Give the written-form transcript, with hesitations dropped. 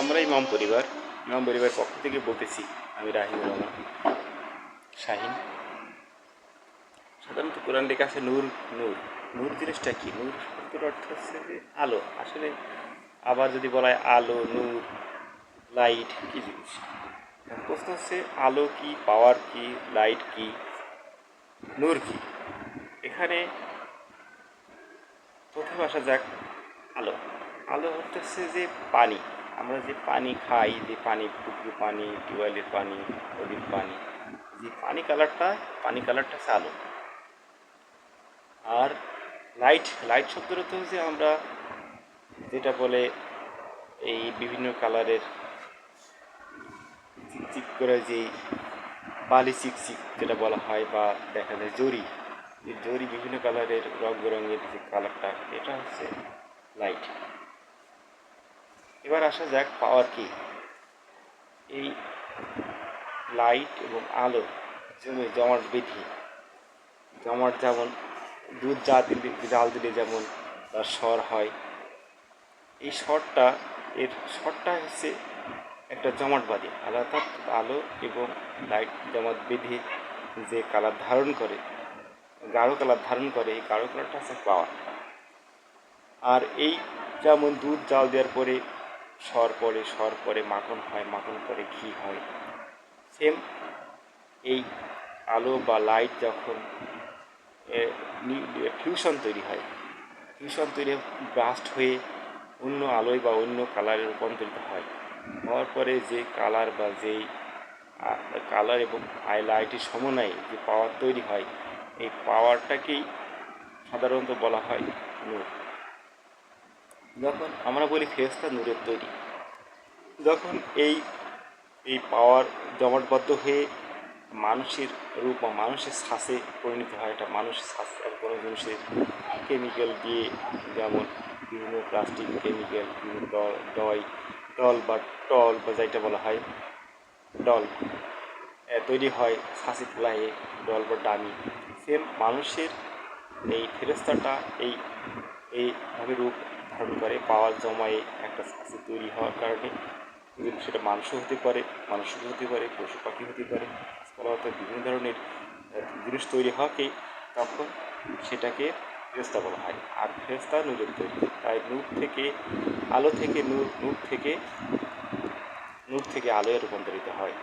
আমরা ইমাম পরিবার পক্ষ থেকে বলতেছি, আমি রাহিমুর রহমান শাহিন। সাধারণত কোরআন লেখা আছে নূর। নূর নূর জিনিসটা কি? নূর শব্দের অর্থ হচ্ছে যে আলো। আসলে আবার যদি বলা হয় আলো, নূর, লাইট কি জিনিস? প্রশ্ন হচ্ছে আলো কি, পাওয়ার কি, লাইট কি, নূর কি? এখানে প্রথমে আসা যাক আলো। আলো হচ্ছে যে পানি। আমরা যে পানি খাই, যে পানি, পুকুরের পানি, টিউবওয়েলের পানি, নদীর পানি, যে পানি কালারটা হচ্ছে আলো। আর লাইট শব্দের অর্থ হচ্ছে আমরা যেটা বলে এই বিভিন্ন কালারের চিকচিক করে যেই বালি চিকচিক যেটা বলা হয়, বা দেখা যায় জরি, এই জরি বিভিন্ন কালারের রং বেরঙের যে কালারটা, এটা হচ্ছে লাইট। এবার আসা যাক পাওয়ার কি। এই লাইট এবং আলো জমাট বেঁধে, যেমন দুধ জাল দিলে যেমন তার স্বর হয়, এই স্বরটা হচ্ছে একটা জমাট বাঁধে। অর্থাৎ আলো এবং লাইট জমাট বেঁধে যে কালার ধারণ করে, গাঢ় কালার ধারণ করে, এই গাঢ় কালারটা হচ্ছে পাওয়ার। আর এই যেমন দুধ জাল দেওয়ার পরে স্বর পরে মাখন হয়, মাখন পরে ঘি হয়, সেম এই আলো বা লাইট যখন ফিউশন তৈরি হয়, ব্রাস্ট হয়ে অন্য আলোয় বা অন্য কালারে রূপান্তরিত হওয়ার পরে যে কালার বা যেই কালার এবং লাইটের সমন্বয়ে যে পাওয়ার তৈরি হয়, এই পাওয়ারটাকেই সাধারণত বলা হয় নূর। যখন আমরা বলি ফেরেশতা নূরের তৈরি, যখন এই পাওয়ার জমাটবদ্ধ হয়ে মানুষের রূপ বা মানুষের শ্বাসে পরিণত হয়, এটা মানুষের শ্বাস আর কোনো জিনিসের কেমিক্যাল দিয়ে, যেমন বিভিন্ন প্লাস্টিক কেমিক্যাল, বিভিন্ন ডল বা টল বা যেটা বলা হয় ডল তৈরি হয় শ্বাসে ফেলায়, ডল বা ডামি। সেম মানুষের এই ফেরেশতাটা এইভাবে রূপ ধারণ করে পাওয়ার জমায়ে একটা শ্বাসে তৈরি হওয়ার কারণে। সেটা মানুষও হতে পারে, পশু পাখি হতে পারে, গাছপালা, বিভিন্ন ধরনের জিনিস তৈরি হওয়াকে তখন সেটাকে ফেরেশতা বলা হয়। আর ফেরেশতা নূরের তৈরি, তাই আলো থেকে নূর থেকে আলোয় রূপান্তরিত হয়।